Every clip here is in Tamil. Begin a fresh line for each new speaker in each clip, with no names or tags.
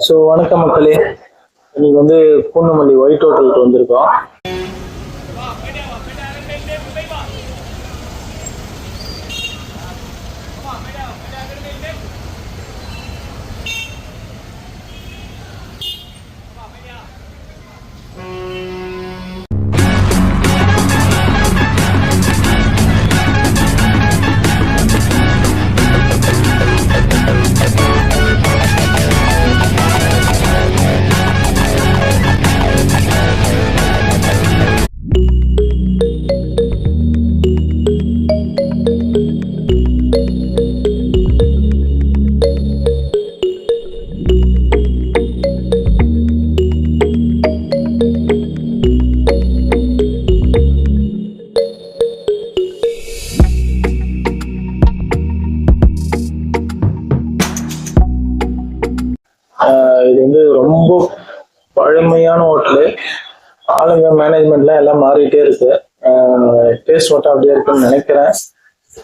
ஸோ வணக்கம் மக்களே. இன்னைக்கு வந்து பூந்தமல்லி ஒயிட் ஹோட்டலுக்கு வந்திருக்கோம். இது வந்து ரொம்ப பழமையான ஹோட்டலு. ஆளுங்க மேனேஜ்மெண்ட்லாம் எல்லாம் மாறிட்டே இருக்கு. டேஸ்ட் மட்டும் அப்படியே இருக்குன்னு நினைக்கிறேன்.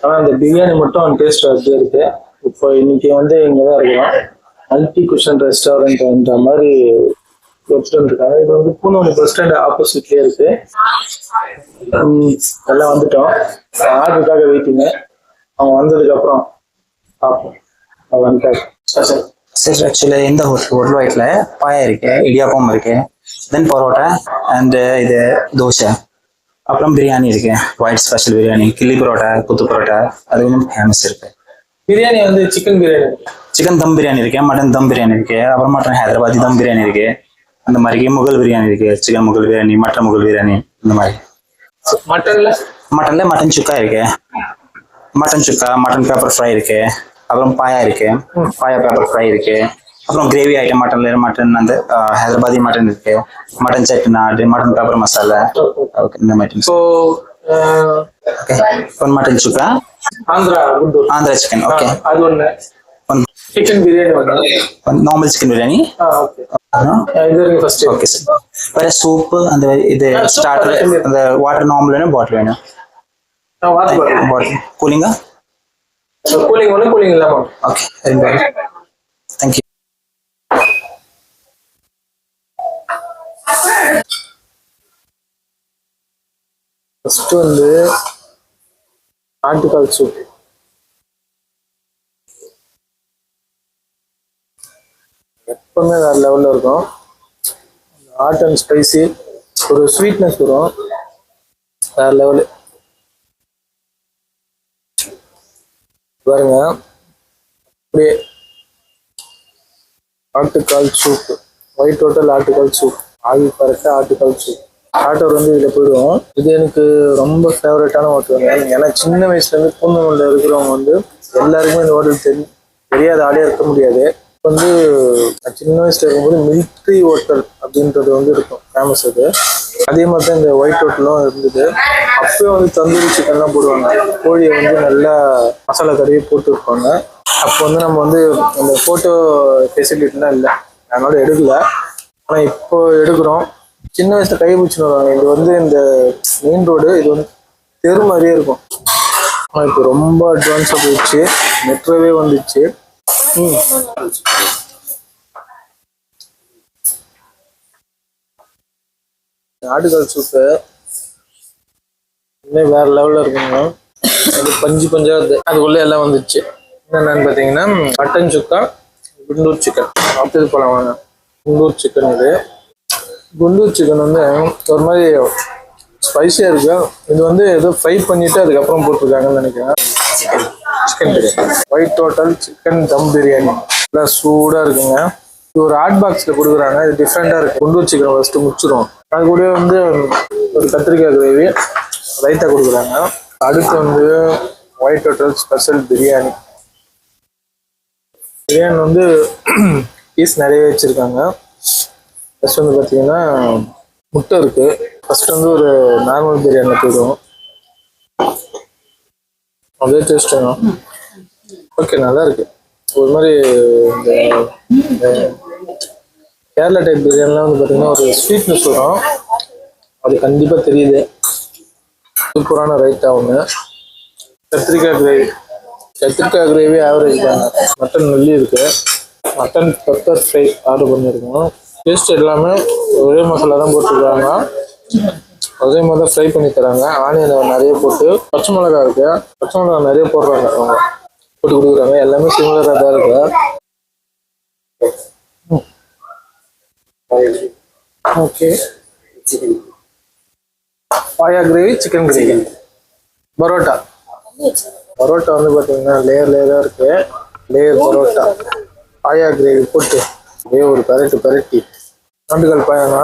ஆனால் அந்த பிரியாணி மட்டும் டேஸ்ட் அப்படியே இருக்கு. இப்போ இன்னைக்கு வந்து இங்கே தான் இருக்கிறோம். மல்டி குஷன் ரெஸ்டாரண்ட்ன்ற மாதிரி எடுத்துட்டு வந்துருக்காங்க. இது வந்து பூந்தமல்லி பஸ் ஸ்டாண்ட் ஆப்போசிட்லேயே இருக்கு. எல்லாம் வந்துட்டோம். ஆர்டருக்காக வெயிட்டிங்க. அவங்க வந்ததுக்கு அப்புறம் பார்ப்போம். அவங்க வந்துட்டாங்க.
சார் ஆக்சுவலி இந்த ஹோட்டல் ஒயிட்ல பாயா இருக்கு, இடியாப்பம் இருக்கு, தென் பரோட்டா அண்ட் இது தோசை, அப்புறம் பிரியாணி இருக்கு. ஒயிட் ஸ்பெஷல் பிரியாணி, கிள்ளி பரோட்டா, குத்து பரோட்டா, அது கொஞ்சம் ஃபேமஸ் இருக்கு.
பிரியாணி வந்து சிக்கன் பிரியாணி,
சிக்கன் தம் பிரியாணி இருக்கு, மட்டன் தம் பிரியாணி இருக்கு, அப்புறம் மட்டன் ஹைதராபாதி தம் பிரியாணி இருக்கு, அந்த மாதிரி முகல் பிரியாணி இருக்கு, சிக்கன் முகல் பிரியாணி, மட்டன் முகல் பிரியாணி, இந்த மாதிரி. மட்டன்ல மட்டன் சுக்கா இருக்கு, மட்டன் சுக்கா, மட்டன் பேப்பர் ஃப்ரை இருக்கு, அப்புறம் பாயா இருக்கு, பாயா பேப்பர் ஃப்ரை இருக்கு, அப்புறம் கிரேவி ஐட்டம் மட்டன்ல மட்டன் வந்து ஹைதராபாதி மட்டன் இருக்கு, mutton Chettinad, mutton paper masala, இந்த மாதிரி. மட்டன் சுக்கா, ஆந்திரா சிக்கன், ஓகே.
அது ஒண்ணு. சிக்கன் பிரியாணி ஒண்ணு,
normal chicken biryani. Okay sir. வேற சூப், அந்த இது ஸ்டார்டர், அந்த வாட்டர் நார்மல் வேணும், பாட்டில் வேணும். கூலிங்கா?
கூலிங் ஒன்று, கூலிங் இல்லாம.
Okay, thank you.
ஃபர்ஸ்ட் வந்து ஆட்டுக்கால் சூப். எப்பவுமே வேற லெவல்ல இருக்கும். ஹாட் அண்ட் ஸ்பைசி, ஒரு ஸ்வீட்னஸ் வரும், வேற லெவலு. பாருங்க, அப்படியே ஆட்டுக்கால் சூப், ஒயிட் ஹோட்டல் ஆட்டுக்கால் சூப், ஆவி பறக்க ஆட்டுக்கால் சூப். ஆட்டர் வந்து இதில் போயிடுவோம். இது எனக்கு ரொம்ப ஃபேவரட்டான ஹோட்டல். ஏன்னா சின்ன வயசுலேருந்து பூந்தமல்லியில் இருக்கிறவங்க வந்து எல்லாருக்குமே இந்த ஹோட்டல் தெரியாத ஆளே இருக்க முடியாது. வந்து சின்ன வயசுல இருக்கும்போது மிலிட்ரி ஹோட்டல் அப்படின்றது வந்து இருக்கும், ஃபேமஸ். அது அதே மாதிரி தான் இந்த ஒயிட் ஹோட்டலும் இருந்தது. அப்பவே வந்து தந்தூரி சிக்கன்லாம் போடுவாங்க. கோழியை வந்து நல்லா மசாலா கறியை போட்டு இருப்பாங்க. அப்போ வந்து நம்ம வந்து அந்த ஃபோட்டோ ஃபெசிலிட்டிலாம் இல்லை, அதனால எடுக்கல. ஆனால் இப்போ எடுக்கிறோம். சின்ன வயசுல கை பிடிச்சின்னு வருவாங்க. இது வந்து இந்த மெயின் ரோடு, இது வந்து தெரு மாதிரியே இருக்கும். ஆனால் இப்போ ரொம்ப அட்வான்ஸாக போயிடுச்சு, மெட்ரோவே வந்துச்சு. ஆட்டுக்கால் சூப்பு இன்னும் வேற லெவல்ல இருக்குங்க. அது பஞ்சு பஞ்சா அதுக்குள்ள எல்லாம் வந்துச்சு. என்னன்னு பார்த்தீங்கன்னா மட்டன் சுக்கா, குண்டூர் சிக்கன். அடுத்தது போலாம் வாங்க. குண்டூர் சிக்கன். இது குண்டூர் சிக்கன் வந்து ஒரு மாதிரி ஸ்பைசியா இருக்கு. இது வந்து ஏதோ ஃப்ரை பண்ணிட்டு அதுக்கப்புறம் போட்டிருக்காங்கன்னு நினைக்கிறேன். Chicken biryani, white hotel chicken dum biryani, எல்லாம் சூடா இருக்குங்க. இது ஒரு ஹாட் பாக்ஸ்ல கொடுக்குறாங்க. இது டிஃப்ரெண்டா இருக்கு. குண்டூர் சிக்கன் ஃபர்ஸ்ட் முடிச்சிடும். அது கூட வந்து ஒரு கத்திரிக்காய் கிரேவி, ரைத்தா கொடுக்குறாங்க. அடுத்து வந்து white hotel special biryani. Biryani வந்து பீஸ் நிறைய வச்சிருக்காங்க. ஃபர்ஸ்ட் வந்து பார்த்தீங்கன்னா முட்டை இருக்கு. ஃபர்ஸ்ட் வந்து ஒரு நார்மல் பிரியாணி போயிடுவோம். அதே டேஸ்ட் ஓகே, நல்லா இருக்கு. ஒரு மாதிரி இந்த கேரளா டைப் பிரியாணிலாம் வந்து பார்த்தீங்கன்னா ஒரு ஸ்வீட்னஸ் வரும், அது கண்டிப்பாக தெரியுது. சூப்பரான ரைத்தா ஒன்று. கத்திரிக்காய் கிரேவி ஆவரேஜ் தாங்க. மட்டன் நெல்லி இருக்கு. மட்டன் பெப்பர் ஃப்ரை ஆர்டர் பண்ணியிருக்கோம். டேஸ்ட் எல்லாமே ஒரே மசாலா தான் போட்டுருக்காங்க. அதே மாதிரி தான் ஃப்ரை பண்ணி தராங்க. ஆனியன் நிறைய போட்டு, பச்சை மிளகா இருக்கு, பச்சை மிளகா நிறைய போடுறாங்க, அவங்க போட்டு கொடுக்குறாங்க. எல்லாமே சிமிலராக தான் இருக்கு. Okay, paya gravy, chicken gravy, parotta. Parotta வந்து பார்த்தீங்கன்னா லேயராக இருக்கு. லேயர் பரோட்டா பாயா கிரேவி போட்டு அப்படியே ஒரு பரட்டி நாட்டுக்கால் பாயாங்க.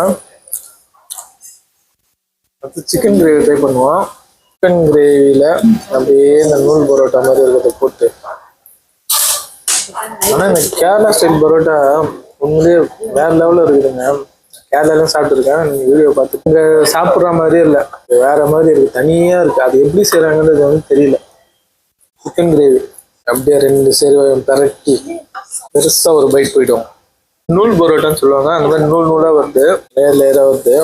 அடுத்து சிக்கன் கிரேவி ட்ரை பண்ணுவோம். சிக்கன் கிரேவியில் அப்படியே இந்த நூல் பரோட்டா மாதிரி இருக்கிறத போட்டு. ஆனால் இந்த கேரளா ஸ்டைல் பரோட்டா உண்மையிலேயே வேற லெவலில் இருக்குதுங்க. கேரளாலும் சாப்பிட்டுருக்கேன். நீங்கள் வீடியோ பார்த்து இங்கே சாப்பிட்ற மாதிரியே இல்லை, வேற மாதிரி இருக்குது, தனியாக இருக்குது. அது எப்படி செய்கிறாங்கன்றது வந்து தெரியல. சிக்கன் கிரேவி அப்படியே 2 சேரு பரட்டி பெருசாக ஒரு பைட் போயிடும். நூல் பரோட்டான்னு சொல்லுவாங்க. அந்த மாதிரி நூல் நூலாக வருது, லேயராக வருது.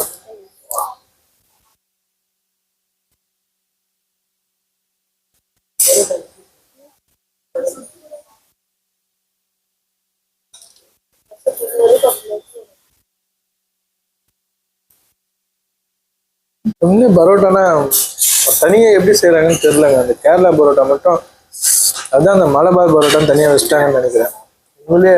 இன்னும் பரோட்டானா தனியாக எப்படி செய்கிறாங்கன்னு தெரியலங்க. அந்த கேரளா பரோட்டா மட்டும் அதுதான் அந்த மலபார் பரோட்டான்னு தனியாக வச்சுட்டாங்கன்னு நினைக்கிறேன். உண்மையிலேயே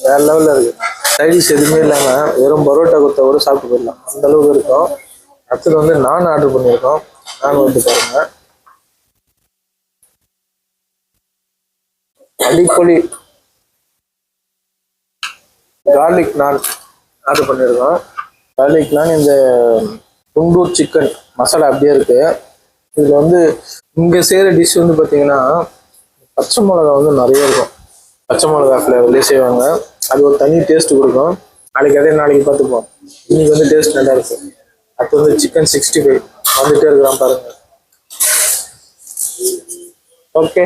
வேற லெவலில் இருக்குது. சைடிஷ் எதுவுமே இல்லாமல் வெறும் பரோட்டா கொடுத்தா கூட சாப்பிட்டு போயிடலாம், அந்த அளவுக்கு இருக்கும். அடுத்தது வந்து நான் ஆர்டர் பண்ணியிருக்கோம். நான் வந்து பாருங்க, அடிப்பொலி கார்லிக் நான் ஆர்டர் பண்ணியிருக்கோம். கார்லிக் நான் இந்த குண்டூர் சிக்கன் மசாலா அப்படியே இருக்கு. இதில் வந்து இங்கே செய்கிற டிஷ் வந்து பார்த்தீங்கன்னா பச்சை மிளகா வந்து நிறைய இருக்கும். பச்சை மிளகா ஃப்ளேவர்லேயே செய்வாங்க. அது ஒரு தனி டேஸ்ட் கொடுக்கும். நாளைக்கு பார்த்துப்போம். இன்னைக்கு வந்து டேஸ்ட் நல்லா இருக்கு. அடுத்து வந்து சிக்கன் 65 வந்துட்டே இருக்கிறான் பாருங்க. ஓகே,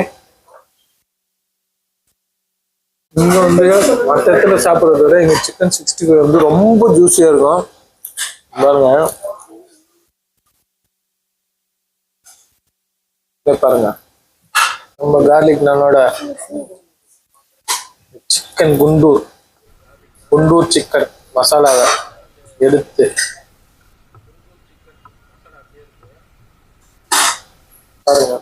இங்கே வந்து மற்ற இடத்துல சாப்பிட்றத விட இங்கே சிக்கன் 65 வந்து ரொம்ப ஜூஸியாக இருக்கும் பாருங்க. பாருங்க, நம்ம கார்லிக் நானோட சிக்கன் குண்டூர் சிக்கன் மசாலாவை எடுத்து பாருங்க.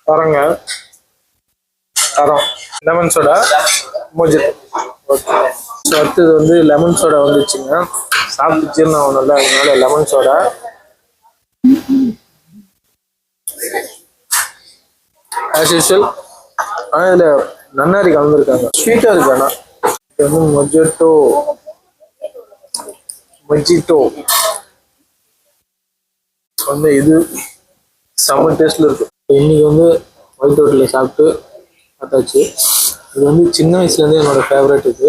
பாருங்க தரோம் lemon soda mojito. Okay, so அடுத்தது வந்து லெமன் சோடா வந்துச்சுங்க. சாப்பிட்டு ஜீரணம் ஆகணும்ல, அதனால லெமன் சோடா. As usual. ஆனால் இதில் நன்னாரி கலந்துருக்காங்க, ஸ்வீட்டாக இருக்கு. ஆனால் இது வந்து மொஜிட்டோ வந்து இது செம்ம டேஸ்ட்ல இருக்கு. இன்னைக்கு வந்து ஒயிட் ஹோட்டலில் சாப்பிட்டு பார்த்தாச்சு. இது வந்து சின்ன வயசுலேருந்தே என்னோட ஃபேவரட் இது.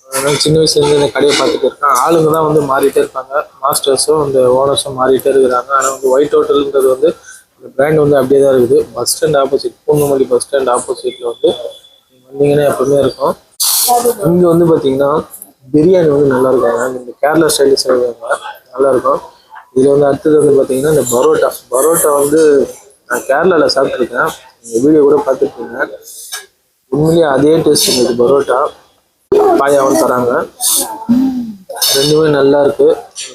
அதனால சின்ன வயசுலேருந்து இந்த கடையை பார்த்துட்டு இருக்கேன். ஆளுங்க தான் வந்து மாறிட்டே இருப்பாங்க, மாஸ்டர்ஸும் இந்த ஓனர்ஸும் மாறிட்டே இருக்கிறாங்க. ஆனால் வந்து ஒயிட் ஹோட்டலுன்றது வந்து இந்த பிராண்ட் வந்து அப்படியே தான் இருக்குது. Bus stand opposite, Poonamallee bus stand ஆப்போசிட்டில் வந்து வந்தீங்கன்னா எப்பவுமே இருக்கும். இங்கே வந்து பார்த்தீங்கன்னா பிரியாணி வந்து நல்லா இருக்காங்க. இந்த கேரளா ஸ்டைலில் செய்வாங்க, நல்லா இருக்கும். இதில் வந்து அடுத்தது வந்து பார்த்தீங்கன்னா இந்த பரோட்டா வந்து நான் கேரளாவில் சாப்பிட்ருக்கேன். இந்த வீடியோ கூட பார்த்துருக்கீங்க. உண்மையிலேயே அதே டேஸ்ட் இருக்குது. பரோட்டா பாயாவும் தராங்க, ரெண்டுமே நல்லா இருக்கு.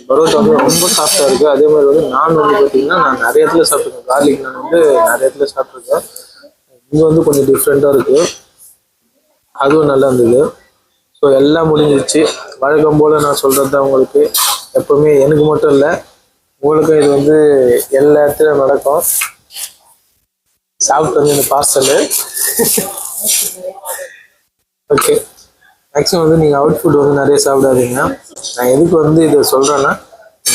பரோட்டா வந்து ரொம்ப சாஃப்டா இருக்கு. அதே மாதிரி வந்து நான் வந்து பார்த்தீங்கன்னா நான் நிறைய இடத்துல சாப்பிட்ருக்கேன். கார்லிக் நான் வந்து நிறைய இடத்துல சாப்பிட்ருக்கேன். இங்கே வந்து கொஞ்சம் டிஃப்ரெண்ட்டாக இருக்கு, அதுவும் நல்லா இருந்தது. ஸோ எல்லாம் முடிஞ்சிச்சு. வழக்கம் போல் நான் சொல்கிறது தான் உங்களுக்கு, எப்பவுமே எனக்கு மட்டும் இல்லை உங்களுக்கும் இது வந்து எல்லா இடத்துலையும் நடக்கும். சாப்பிட்டு வந்து இந்த பார்சலு ஓகே. மேக்ஸிமம் வந்து நீங்கள் அவுட் ஃபுட் வந்து நிறைய சாப்பிடாதீங்க. நான் எதுக்கு வந்து இதை சொல்கிறேன்னா,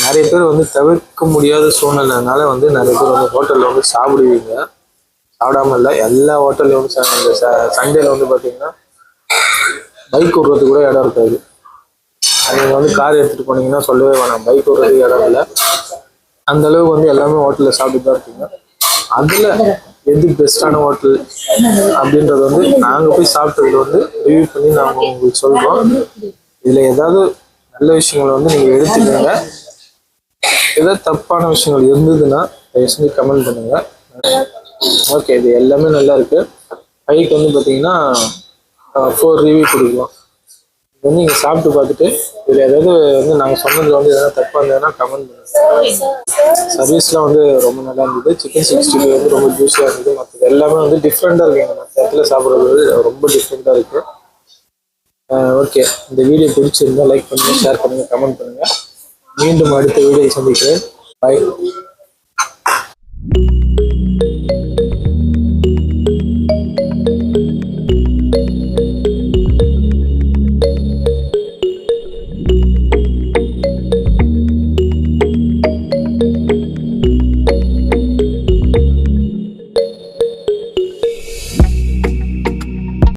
நிறைய பேர் வந்து தவிர்க்க முடியாத சூழ்நிலைனால வந்து நிறைய பேர் வந்து ஹோட்டலில் வந்து சாப்பிடுவீங்க. சாப்பிடாம இல்லை, எல்லா ஹோட்டல்லையும் வந்து சண்டேல வந்து பார்த்தீங்கன்னா பைக் விடுறதுக்கு கூட இடம் இருக்காது. நீங்கள் வந்து கார் எடுத்துகிட்டு போனீங்கன்னா சொல்லவே வேணாம், பைக் விடுறதுக்கு இடம் இல்லை. அந்த அளவுக்கு வந்து எல்லாமே ஹோட்டலில் சாப்பிட்டு தான் இருக்கீங்க. அதில் எது பெஸ்ட்டான ஹோட்டல் அப்படின்றது வந்து நாங்கள் போய் சாப்பிட்டதுல வந்து ரிவ்யூ பண்ணி நாங்கள் உங்களுக்கு சொல்கிறோம். இதில் ஏதாவது நல்ல விஷயங்களை வந்து நீங்கள் எடுத்துக்கோங்க. ஏதாவது தப்பான விஷயங்கள் இருந்ததுன்னா தயவு செஞ்சு கமெண்ட் பண்ணுங்க. ஓகே, இது எல்லாமே நல்லா இருக்கு. பைக்கு வந்து பார்த்தீங்கன்னா 4 ரிவ்யூ கொடுக்கலாம். இது வந்து நீங்கள் சாப்பிட்டு பார்த்துட்டு இதில் ஏதாவது வந்து நாங்கள் சொன்னதில் வந்து எதனா தப்பாக இருந்ததுன்னா கமெண்ட் பண்ணுங்க. சர்வீஸ்லாம் வந்து ரொம்ப நல்லா இருந்தது. சிக்கன் 65 வந்து ரொம்ப ஜூஸியாக இருந்தது. மற்றது எல்லாமே வந்து டிஃப்ரெண்ட்டாக இருக்குங்க. மற்ற இடத்துல சாப்பிட்றது ரொம்ப டிஃப்ரெண்ட்டாக இருக்குது. ஓகே, இந்த வீடியோ பிடிச்சிருந்தா லைக் பண்ணுங்கள், ஷேர் பண்ணுங்கள், கமெண்ட் பண்ணுங்கள். மீண்டும் அடுத்த வீடியோ சந்திக்கிறேன். பாய்.